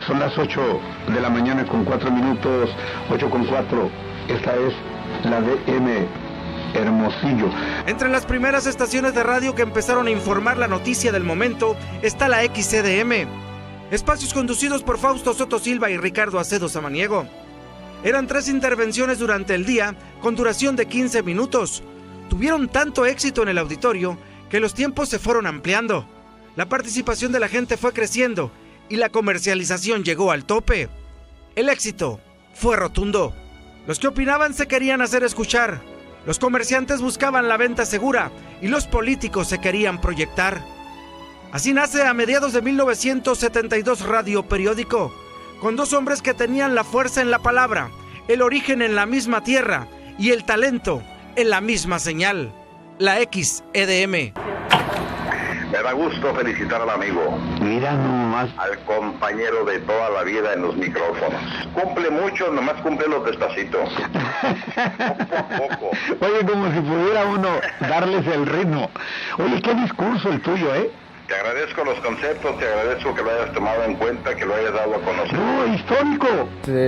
Son las 8 de la mañana con 4 minutos, 8 con 4. Esta es la DM Hermosillo. Entre las primeras estaciones de radio que empezaron a informar la noticia del momento está la XCDM. Espacios conducidos por Fausto Soto Silva y Ricardo Acedo Samaniego. Eran 3 intervenciones durante el día con duración de 15 minutos. Tuvieron tanto éxito en el auditorio que los tiempos se fueron ampliando. La participación de la gente fue creciendo y la comercialización llegó al tope. El éxito fue rotundo. Los que opinaban se querían hacer escuchar. Los comerciantes buscaban la venta segura y los políticos se querían proyectar. Así nace a mediados de 1972 Radio Periódico, con 2 hombres que tenían la fuerza en la palabra, el origen en la misma tierra y el talento en la misma señal, la XEDM. Me da gusto felicitar al amigo. Mira nomás. Al compañero de toda la vida en los micrófonos. Cumple mucho, nomás cúmplelos despacito. Poco. Oye, como si pudiera uno darles el ritmo. Oye, qué discurso el tuyo, ¿eh? Te agradezco los conceptos, te agradezco que lo hayas tomado en cuenta, que lo hayas dado a conocer. ¡No, histórico!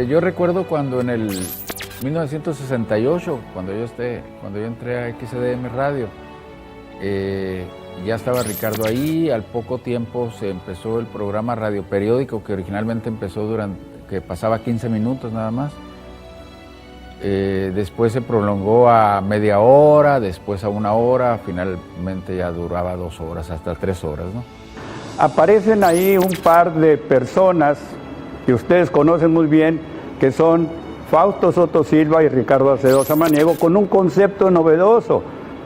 Yo recuerdo cuando en el 1968, cuando yo entré a XDM Radio, ya estaba Ricardo ahí. Al poco tiempo se empezó el programa Radio Periódico, que originalmente empezó que pasaba 15 minutos nada más. Después se prolongó a media hora, después a 1 hora, finalmente ya duraba 2 horas, hasta 3 horas, ¿no? Aparecen ahí un par de personas que ustedes conocen muy bien, que son Fausto Soto Silva y Ricardo Acedo Samaniego, con un concepto novedoso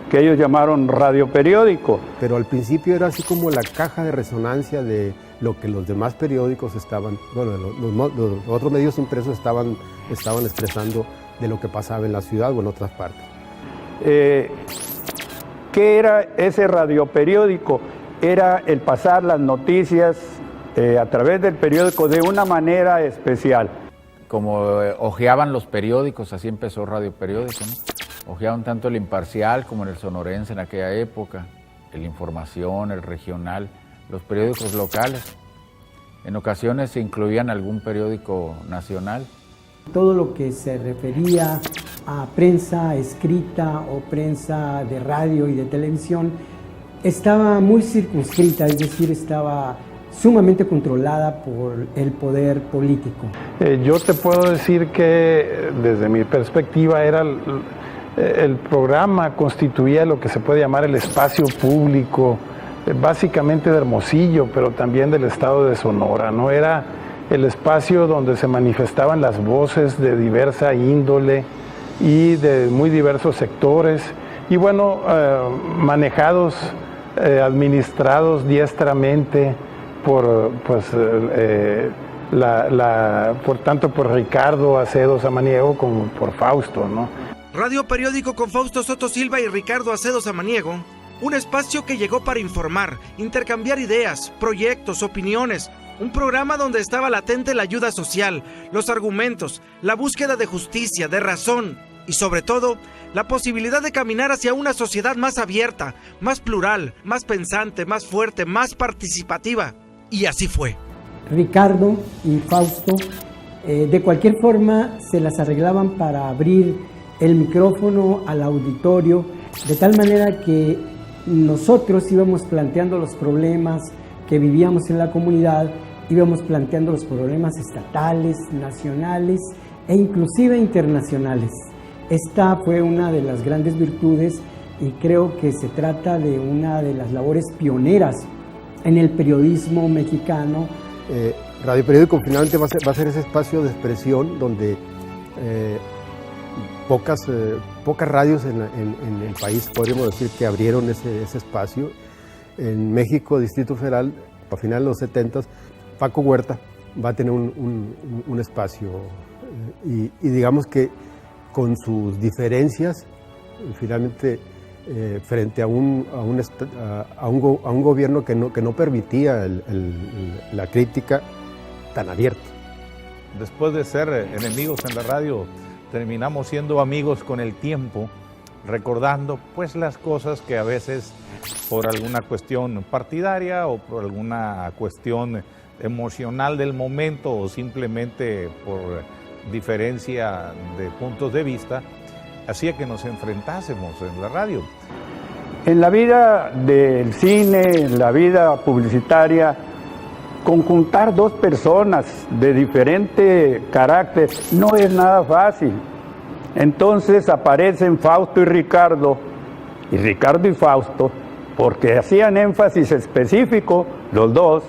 que ellos llamaron Radio Periódico. Pero al principio era así como la caja de resonancia de lo que los demás periódicos estaban, bueno, los otros medios impresos estaban expresando de lo que pasaba en la ciudad o en otras partes. ¿Qué era ese Radio Periódico? Era el pasar las noticias a través del periódico de una manera especial. Como hojeaban los periódicos, así empezó Radio Periódico, ¿no? Hojeaban tanto el Imparcial como el Sonorense en aquella época, el Información, el Regional, los periódicos locales. En ocasiones se incluían algún periódico nacional. Todo lo que se refería a prensa escrita o prensa de radio y de televisión estaba muy circunscrita, es decir, estaba sumamente controlada por el poder político. Yo te puedo decir que desde mi perspectiva el programa constituía lo que se puede llamar el espacio público, básicamente de Hermosillo, pero también del estado de Sonora, ¿no? Era el espacio donde se manifestaban las voces de diversa índole y de muy diversos sectores, y bueno, manejados, administrados diestramente por tanto por Ricardo Acedo Samaniego como por Fausto, ¿no? Radio Periódico con Fausto Soto Silva y Ricardo Acedo Samaniego, un espacio que llegó para informar, intercambiar ideas, proyectos, opiniones, un programa donde estaba latente la ayuda social, los argumentos, la búsqueda de justicia, de razón y sobre todo, la posibilidad de caminar hacia una sociedad más abierta, más plural, más pensante, más fuerte, más participativa. Y así fue. Ricardo y Fausto de cualquier forma se las arreglaban para abrir el micrófono al auditorio, de tal manera que nosotros íbamos planteando los problemas que vivíamos en la comunidad, íbamos planteando los problemas estatales, nacionales e inclusive internacionales. Esta fue una de las grandes virtudes y creo que se trata de una de las labores pioneras en el periodismo mexicano. Radio Periódico finalmente va a ser ese espacio de expresión donde pocas radios en el país, podríamos decir, que abrieron ese espacio. En México, Distrito Federal, a finales de los 70, Paco Huerta va a tener un espacio y digamos que con sus diferencias, finalmente frente a un gobierno que no permitía la crítica tan abierta. Después de ser enemigos en la radio, terminamos siendo amigos con el tiempo, recordando pues las cosas que a veces por alguna cuestión partidaria o por alguna cuestión emocional del momento o simplemente por diferencia de puntos de vista, hacía que nos enfrentásemos en la radio. En la vida del cine, en la vida publicitaria, conjuntar dos personas de diferente carácter no es nada fácil. Entonces aparecen Fausto y Ricardo y Fausto, porque hacían énfasis específico, los dos,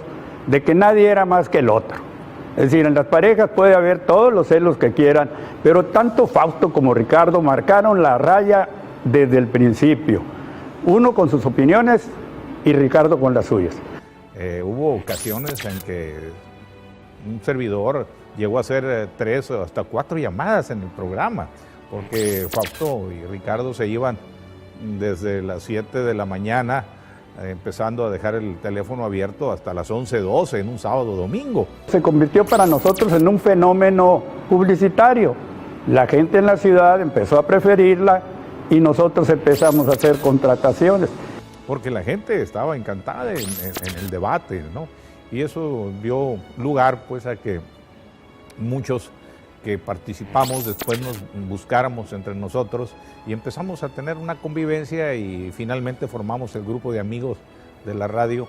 de que nadie era más que el otro. Es decir, en las parejas puede haber todos los celos que quieran, pero tanto Fausto como Ricardo marcaron la raya desde el principio. Uno con sus opiniones y Ricardo con las suyas. Hubo ocasiones en que un servidor llegó a hacer 3 o hasta 4 llamadas en el programa, porque Fausto y Ricardo se iban desde las 7 de la mañana, empezando a dejar el teléfono abierto hasta las 11:12 en un sábado o domingo. Se convirtió para nosotros en un fenómeno publicitario. La gente en la ciudad empezó a preferirla y nosotros empezamos a hacer contrataciones. Porque la gente estaba encantada en el debate, ¿no? Y eso dio lugar pues a que muchos que participamos después nos buscáramos entre nosotros y empezamos a tener una convivencia y finalmente formamos el grupo de amigos de la radio.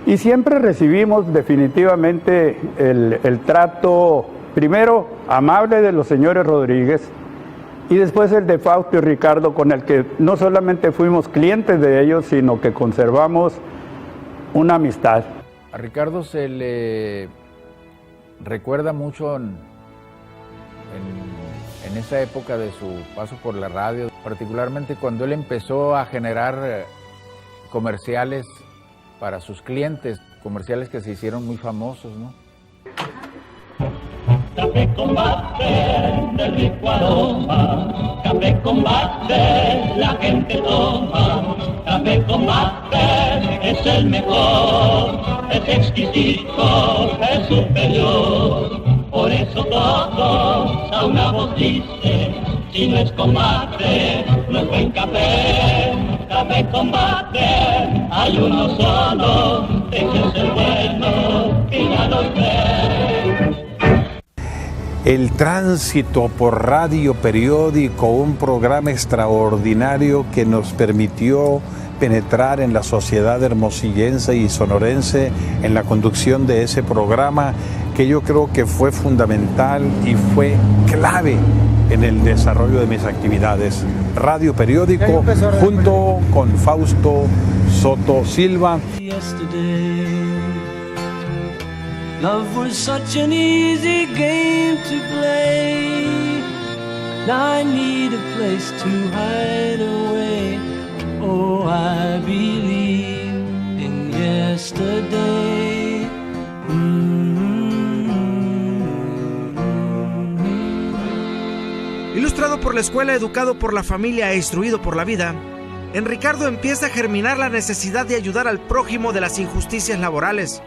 Y siempre recibimos definitivamente el trato, primero amable de los señores Rodríguez y después el de Fausto y Ricardo, con el que no solamente fuimos clientes de ellos, sino que conservamos una amistad. A Ricardo se le recuerda mucho en esa época de su paso por la radio, particularmente cuando él empezó a generar comerciales para sus clientes, comerciales que se hicieron muy famosos, ¿no? Café con mate, de rico aroma, café con mate, la gente toma, café con mate, es el mejor, es exquisito, es superior, por eso todos a una voz dicen, si no es con mate, no es buen café, café con mate, hay uno solo, ese es el bueno, pídalo y ve. El tránsito por Radio Periódico, un programa extraordinario que nos permitió penetrar en la sociedad hermosillense y sonorense en la conducción de ese programa, que yo creo que fue fundamental y fue clave en el desarrollo de mis actividades. Radio Periódico, junto con Fausto Soto Silva. Love was such an easy game to play. Now I need a place to hide away. Oh, I believe in yesterday. Ilustrado por la escuela, educado por la familia e instruido por la vida, en Ricardo empieza a germinar la necesidad de ayudar al prójimo de las injusticias laborales.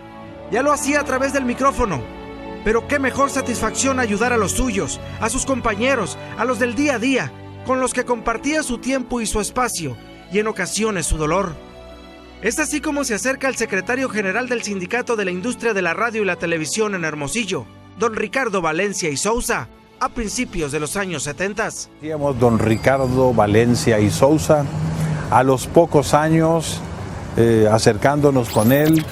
Ya lo hacía a través del micrófono, pero qué mejor satisfacción ayudar a los suyos, a sus compañeros, a los del día a día, con los que compartía su tiempo y su espacio, y en ocasiones su dolor. Es así como se acerca al secretario general del Sindicato de la Industria de la Radio y la Televisión en Hermosillo, don Ricardo Valencia y Sousa, a principios de los años 70. Decíamos don Ricardo Valencia y Sousa. A los pocos años, acercándonos con él,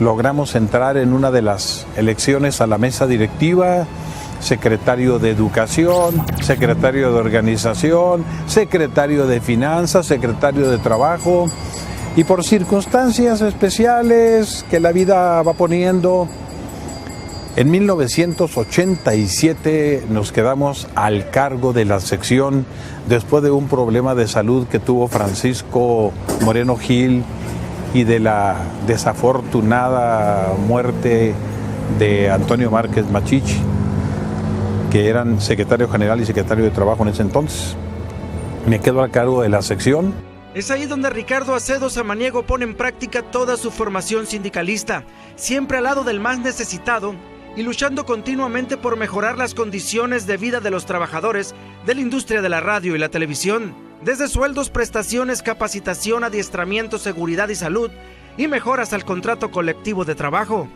logramos entrar en una de las elecciones a la mesa directiva, secretario de Educación, secretario de Organización, secretario de Finanzas, secretario de Trabajo, y por circunstancias especiales que la vida va poniendo, en 1987 nos quedamos al cargo de la sección después de un problema de salud que tuvo Francisco Moreno Gil y de la desafortunada muerte de Antonio Márquez Machichi, que eran secretario general y secretario de Trabajo en ese entonces. Me quedo a cargo de la sección. Es ahí donde Ricardo Acedo Samaniego pone en práctica toda su formación sindicalista, siempre al lado del más necesitado y luchando continuamente por mejorar las condiciones de vida de los trabajadores de la industria de la radio y la televisión. Desde sueldos, prestaciones, capacitación, adiestramiento, seguridad y salud, y mejoras al contrato colectivo de trabajo.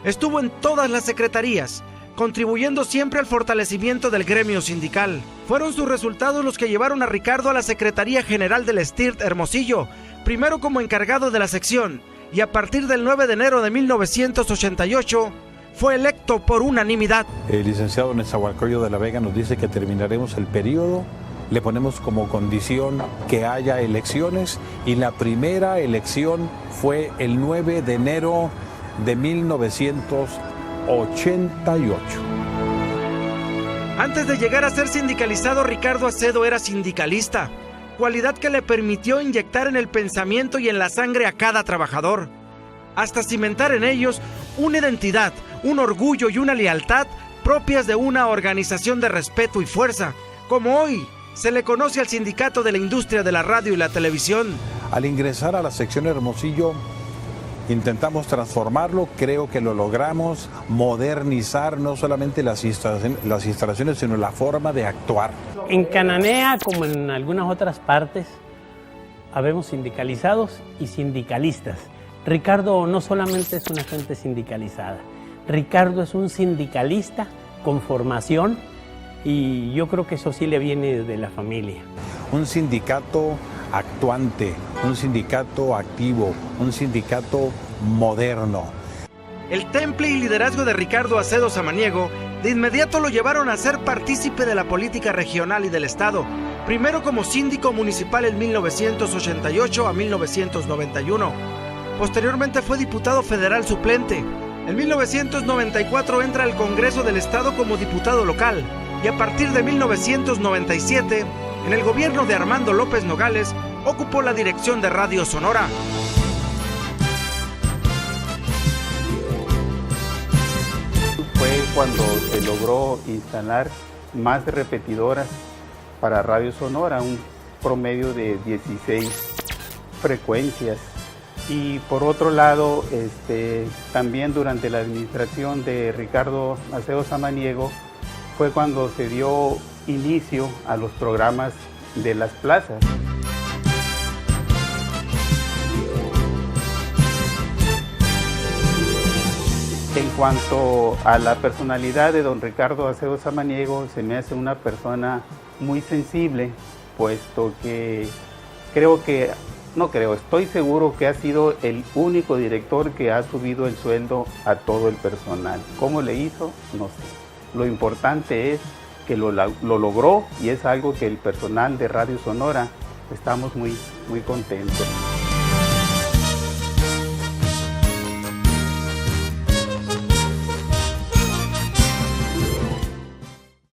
Estuvo en todas las secretarías, contribuyendo siempre al fortalecimiento del gremio sindical. Fueron sus resultados los que llevaron a Ricardo a la Secretaría General del STIRT Hermosillo, primero como encargado de la sección, y a partir del 9 de enero de 1988 fue electo por unanimidad. El licenciado Nezahualcóyotl de la Vega nos dice que terminaremos el periodo, le ponemos como condición que haya elecciones, y la primera elección fue el 9 de enero de 1988. Antes de llegar a ser sindicalizado, Ricardo Acedo era sindicalista, cualidad que le permitió inyectar en el pensamiento y en la sangre a cada trabajador, hasta cimentar en ellos una identidad, un orgullo y una lealtad propias de una organización de respeto y fuerza, como hoy se le conoce al Sindicato de la Industria de la Radio y la Televisión. Al ingresar a la sección Hermosillo, intentamos transformarlo, creo que lo logramos, modernizar no solamente las instalaciones, sino la forma de actuar. En Cananea, como en algunas otras partes, habemos sindicalizados y sindicalistas. Ricardo no solamente es una gente sindicalizada, Ricardo es un sindicalista con formación, y yo creo que eso sí le viene de la familia. Un sindicato actuante, un sindicato activo, un sindicato moderno. El temple y liderazgo de Ricardo Acedo Samaniego de inmediato lo llevaron a ser partícipe de la política regional y del estado, primero como síndico municipal en 1988 a 1991. Posteriormente fue diputado federal suplente. En 1994 entra al Congreso del Estado como diputado local, y a partir de 1997, en el gobierno de Armando López Nogales, ocupó la dirección de Radio Sonora. Fue cuando se logró instalar más repetidoras para Radio Sonora, un promedio de 16 frecuencias. Y por otro lado, también durante la administración de Ricardo Acedo Samaniego, fue cuando se dio inicio a los programas de las plazas. En cuanto a la personalidad de don Ricardo Acedo Samaniego, se me hace una persona muy sensible, puesto que estoy seguro que ha sido el único director que ha subido el sueldo a todo el personal. ¿Cómo le hizo? No sé. Lo importante es que lo logró, y es algo que el personal de Radio Sonora estamos muy contentos.